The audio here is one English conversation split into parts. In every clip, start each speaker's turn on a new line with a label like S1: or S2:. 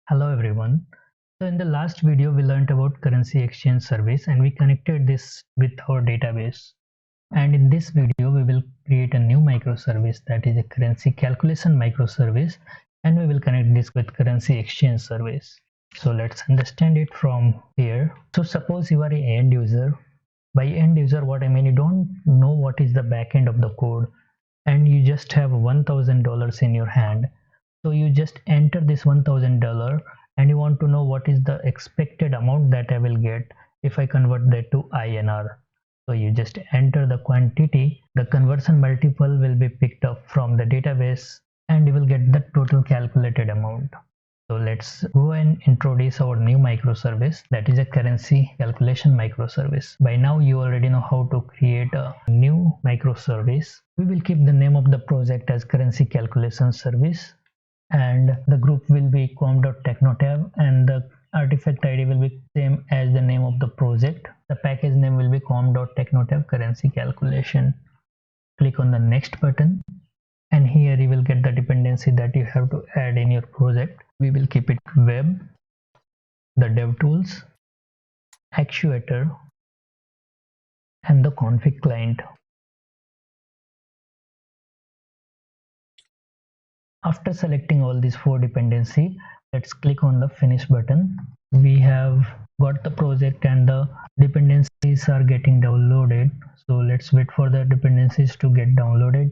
S1: Hello everyone. So in the last video we learned about currency exchange service and we connected this with our database. And in this video we will create a new microservice, that is a currency calculation microservice, and we will connect this with currency exchange service. So let's understand it from here. So suppose you are an end user. By end user what I mean, you don't know what is the back end of the code and you just have $1,000 in your hand. So you just enter this $1,000 and you want to know what is the expected amount that I will get if I convert that to INR. So you just enter the quantity, the conversion multiple will be picked up from the database and you will get the total calculated amount. So let's go and introduce our new microservice, that is a currency calculation microservice. By now you already know how to create a new microservice. We will keep the name of the project as currency calculation service, and the group will be com.technotab, and the artifact ID will be same as the name of the project. The package name will be com.technotab currency calculation. Click on the next button and here you will get the dependency that you have to add in your project. We will keep it web, the DevTools, actuator, and the config client. After selecting all these four dependency, let's click on the finish button. We have got the project and the dependencies are getting downloaded. So let's wait for the dependencies to get downloaded.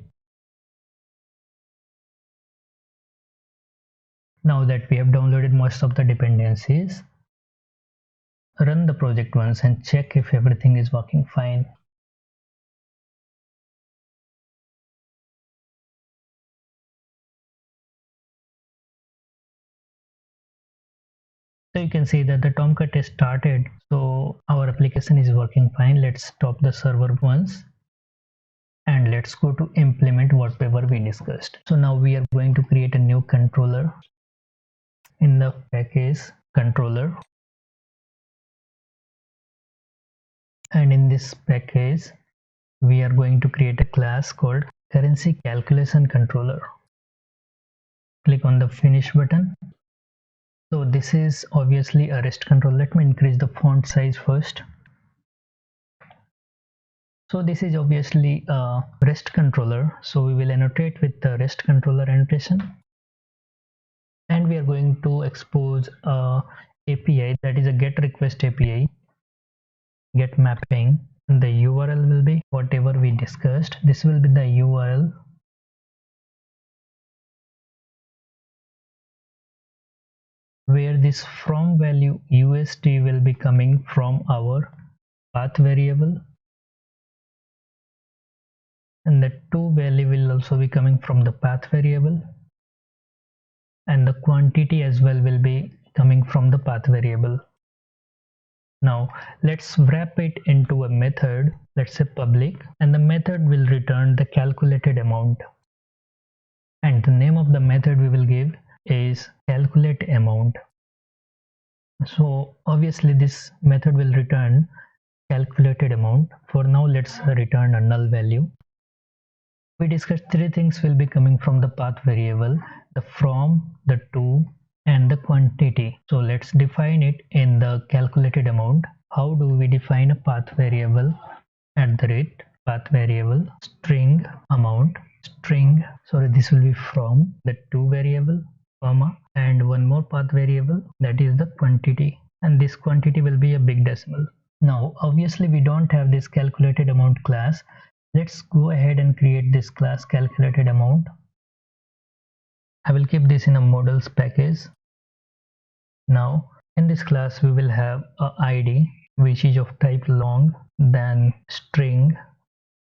S1: Now that we have downloaded most of the dependencies, run the project once and check if everything is working fine. So you can see that the Tomcat is started, so our application is working fine. Let's stop the server once and let's go to implement whatever we discussed. So now we are going to create a new controller in the package controller, and in this package we are going to create a class called currency calculation controller. Click on the finish button. So this is obviously a REST controller. Let me increase the font size first. So this is obviously a REST controller, so we will annotate with the REST controller annotation, and we are going to expose a API, that is a GET request API, get mapping, and the URL will be whatever we discussed. This will be the URL, where this from value USD will be coming from our path variable, and the to value will also be coming from the path variable, and the quantity as well will be coming from the path variable. Now let's wrap it into a method, let's say public, and the method will return the calculated amount, and the name of the method we will give is calculate amount. So obviously this method will return calculated amount. For now let's return a null value. We discussed three things will be coming from the path variable: the from, the to, and the quantity. So let's define it in the calculated amount. How do we define a path variable? @ path variable string amount string, sorry, this will be from the to variable, comma, and one more path variable, that is the quantity, and this quantity will be a big decimal. Now obviously we don't have this calculated amount class. Let's go ahead and create this class calculated amount. I will keep this in a models package. Now in this class we will have a ID which is of type long, then string,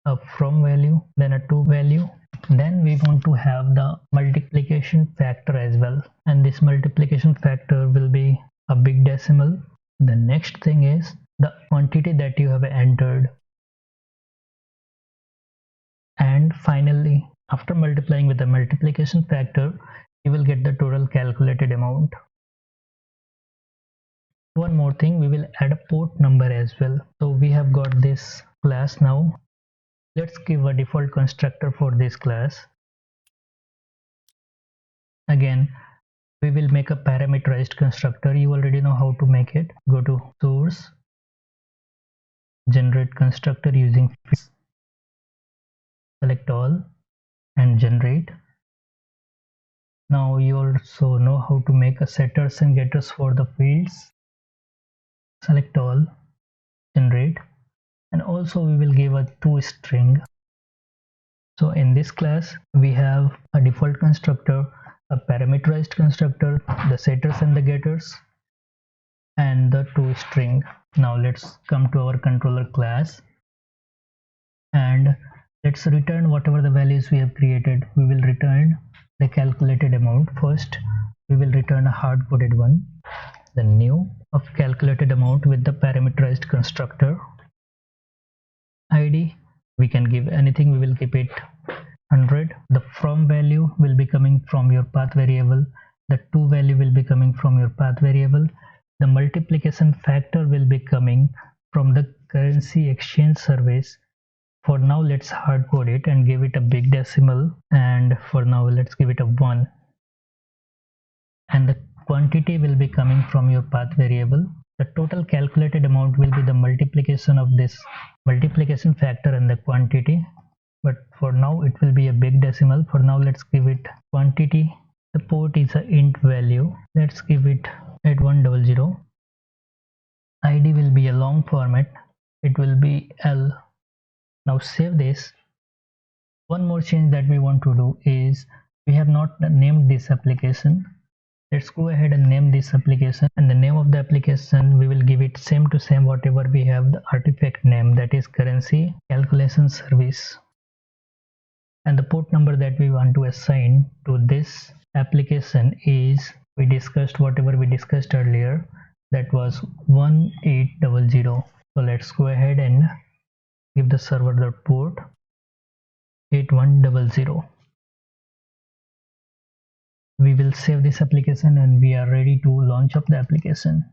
S1: a from value, then a to value. Then we want to have the multiplication factor as well, and this multiplication factor will be a big decimal. The next thing is the quantity that you have entered, and finally after multiplying with the multiplication factor you will get the total calculated amount. One more thing, we will add a port number as well. So we have got this class. Now let's give a default constructor for this class. Again we will make a parameterized constructor. You already know how to make it. Go to source, generate constructor using fields, select all and generate. Now you also know how to make a setters and getters for the fields. Select all, generate, and also we will give a toString. So in this class we have a default constructor, a parameterized constructor, the setters and the getters, and the toString. Now let's come to our controller class and let's return whatever the values we have created. We will return the calculated amount. First we will return a hard-coded one, the new of calculated amount with the parameterized constructor. ID we can give anything, we will keep it 100. The from value will be coming from your path variable, the to value will be coming from your path variable, the multiplication factor will be coming from the currency exchange service. For now let's hard code it and give it a big decimal, and for now let's give it a 1, and the quantity will be coming from your path variable. The total calculated amount will be the multiplication of this multiplication factor and the quantity, but for now it will be a big decimal. For now let's give it quantity. The port is a int value, let's give it 8100. ID will be a long format, it will be L. Now save this. One more change that we want to do is we have not named this application. Let's go ahead and name this application, and the name of the application we will give it same to same whatever we have the artifact name, that is currency calculation service. And the port number that we want to assign to this application is, we discussed whatever we discussed earlier, that was 1800. So let's go ahead and give the server the port 8100. We will save this application and we are ready to launch up the application.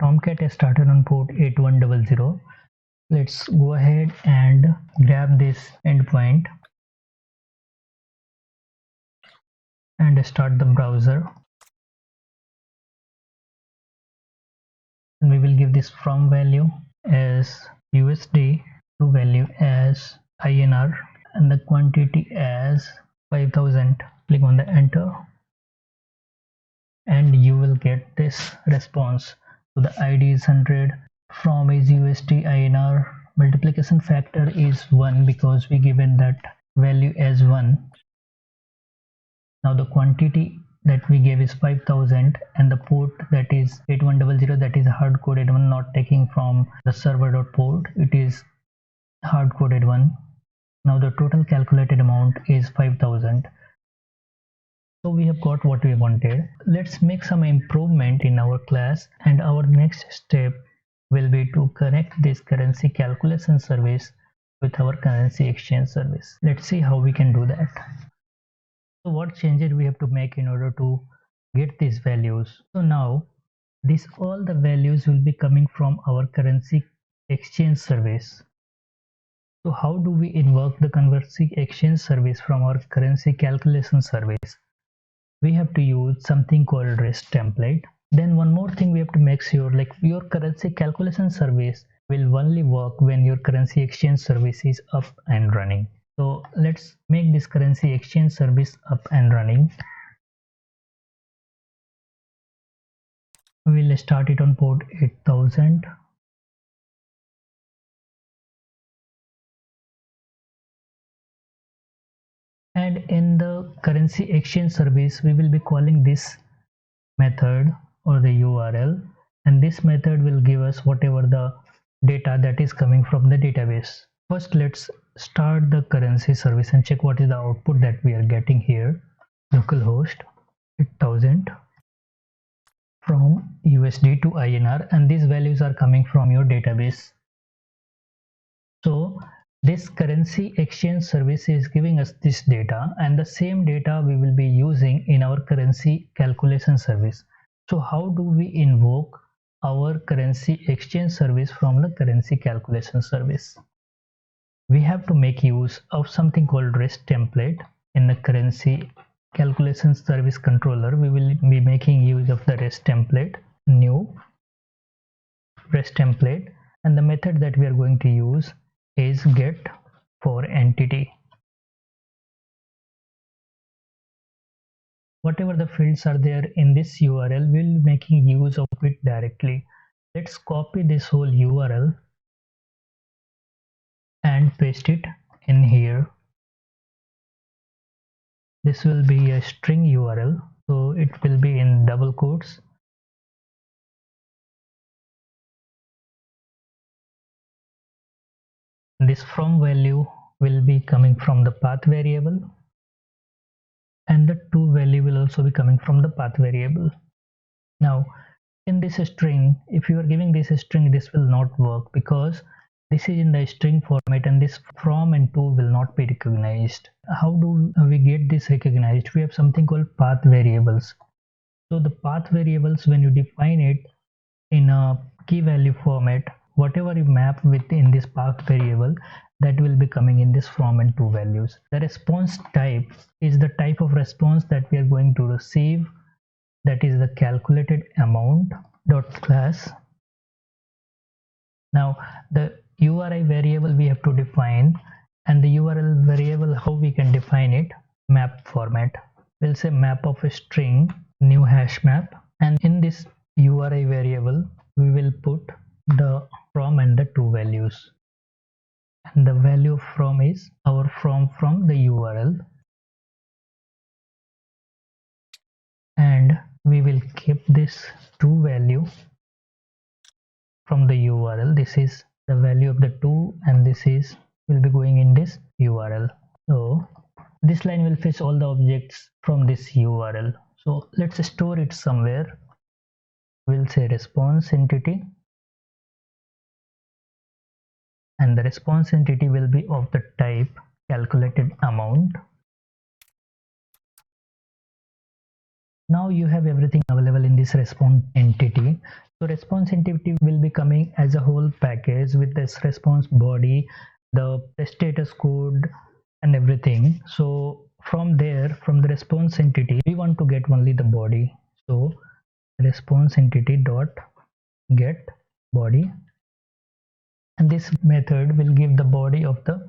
S1: Tomcat has started on port 8100. Let's go ahead and grab this endpoint and start the browser. And we will give this from value as USD, to value as INR, and the quantity as 5000. Click on the enter and you will get this response. So the ID is 100, from is USD INR, multiplication factor is 1 because we given that value as 1. Now the quantity that we gave is 5000, and the port that is 8100, that is a hard coded one, not taking from the server.port, it is hard coded one. Now the total calculated amount is 5000. So we have got what we wanted. Let's make some improvement in our class, and our next step will be to connect this currency calculation service with our currency exchange service. Let's see how we can do that. So what changes we have to make in order to get these values? So now all the values will be coming from our currency exchange service. So how do we invoke the currency exchange service from our currency calculation service? We have to use something called REST template. Then one more thing we have to make sure, like your currency calculation service will only work when your currency exchange service is up and running. So let's make this currency exchange service up and running. We will start it on port 8000. And in the currency exchange service, we will be calling this method or the URL, and this method will give us whatever the data that is coming from the database. First, let's start the currency service and check what is the output that we are getting here. Localhost 8000 from USD to INR, and these values are coming from your database. So this currency exchange service is giving us this data, and the same data we will be using in our currency calculation service. So how do we invoke our currency exchange service from the currency calculation service. We have to make use of something called REST template. In the currency calculation service controller, we will be making use of the REST template, new REST template, and the method that we are going to use is get for entity. Whatever the fields are there in this URL, we'll be making use of it directly. Let's copy this whole URL and paste it in here. This will be a string URL, so it will be in double quotes. This from value will be coming from the path variable, and the to value will also be coming from the path variable. Now in this string, if you are giving this string, this will not work because this is in the string format and this from and to will not be recognized. How do we get this recognized? We have something called path variables. So the path variables, when you define it in a key value format, whatever you map within this path variable, that will be coming in this from and to values. The response type is the type of response that we are going to receive, that is the calculated amount dot class. Now the URI variable we have to define, and the URL variable, how we can define it, map format. We'll say map of a string, new hash map, and in this URI variable we will put the from and the to values, and the value from is our from the URL, and we will keep this to value from the URL. This is the value of the to, and this is will be going in this URL. So this line will fetch all the objects from this URL. So let's store it somewhere. We'll say response entity, and the response entity will be of the type calculated amount. Now you have everything available in this response entity. So response entity will be coming as a whole package with this response body, the status code and everything. So from there, from the response entity, we want to get only the body. So response entity dot get body, and this method will give the body of the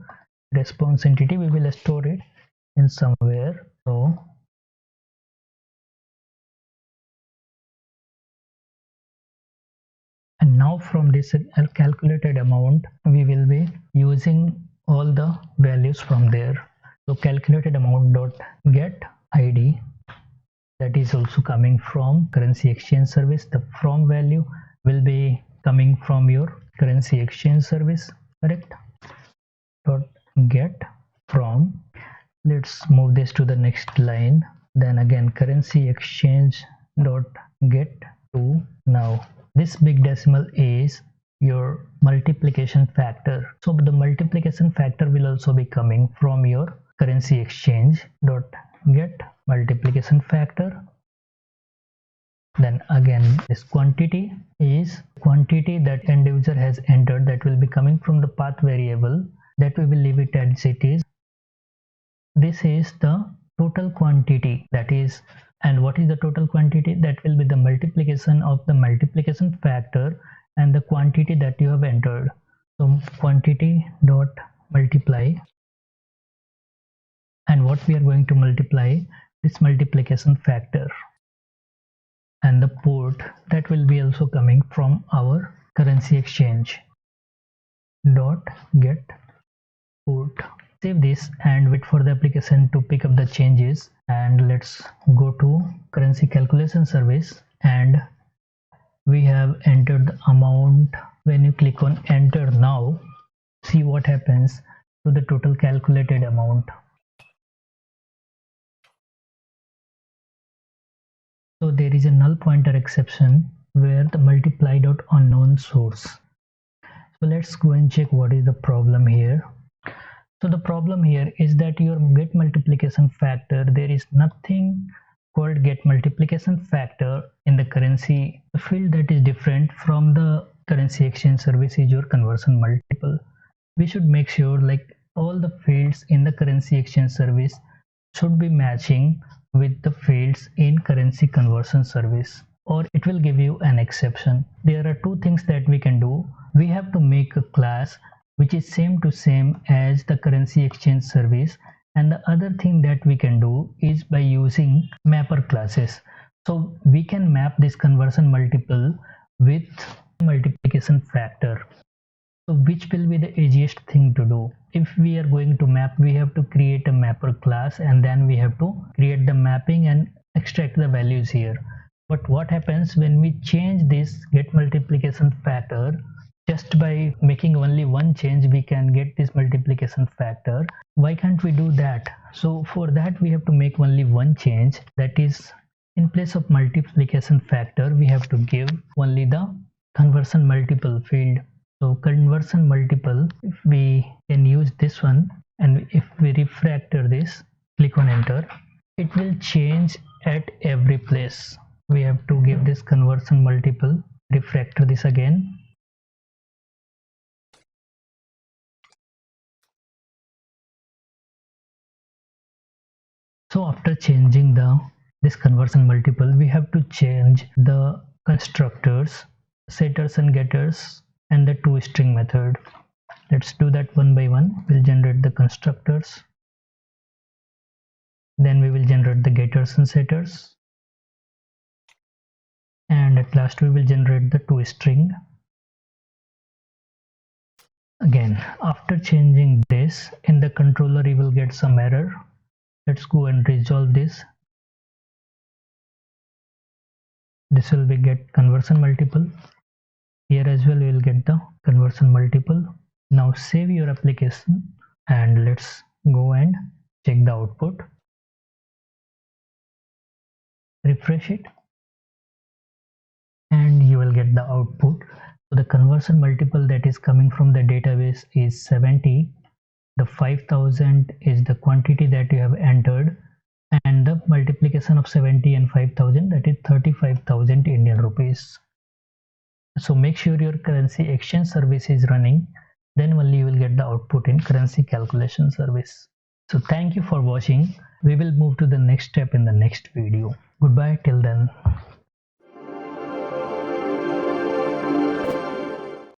S1: response entity. We will store it in somewhere. So and now from this calculated amount, we will be using all the values from there. So calculated amount dot get ID, that is also coming from currency exchange service. The from value will be coming from your currency exchange service, correct? Dot get from. Let's move this to the next line. Then again currency exchange dot get to. Now this big decimal is your multiplication factor. So the multiplication factor will also be coming from your currency exchange dot get multiplication factor. Then again this quantity is quantity that end user has entered, that will be coming from the path variable, that we will leave it as it is. This is the total quantity, that is, and what is the total quantity? That will be the multiplication of the multiplication factor and the quantity that you have entered. So quantity dot multiply, and what we are going to multiply, this multiplication factor, and the port that will be also coming from our currency exchange dot get port. Save this and wait for the application to pick up the changes, and let's go to currency calculation service, and we have entered the amount. When you click on enter now, see what happens to the total calculated amount. So there is a null pointer exception where the multiply dot unknown source. So let's go and check what is the problem here. So the problem here is that your get multiplication factor, there is nothing called get multiplication factor in the currency. The field that is different from the currency exchange service is your conversion multiple. We should make sure like all the fields in the currency exchange service should be matching with the fields in currency conversion service, or it will give you an exception. There are two things that we can do. We have to make a class which is same to same as the currency exchange service, and the other thing that we can do is by using mapper classes. So we can map this conversion multiple with multiplication factor. So which will be the easiest thing to do? If we are going to map, we have to create a mapper class and then we have to create the mapping and extract the values here. But what happens when we change this get multiplication factor? Just by making only one change we can get this multiplication factor. Why can't we do that? So for that we have to make only one change, that is in place of multiplication factor we have to give only the conversion multiple field. So conversion multiple, if we can use this one, and if we refactor this, click on enter, it will change at every place. We have to give this conversion multiple, refactor this again. So after changing this conversion multiple, we have to change the constructors, setters and getters, and the toString method. Let's do that one by one. We'll generate the constructors, then we will generate the getters and setters, and at last we will generate the toString. Again, after changing this in the controller, you will get some error. Let's go and resolve this. This will be get conversion multiple. Here as well we will get the conversion multiple. Now save your application and let's go and check the output. Refresh it and you will get the output. So the conversion multiple that is coming from the database is 70. The 5000 is the quantity that you have entered, and the multiplication of 70 and 5000, that is 35,000 Indian rupees. So make sure your currency exchange service is running, then only you will get the output in currency calculation service. So thank you for watching. We will move to the next step in the next video. Goodbye till then.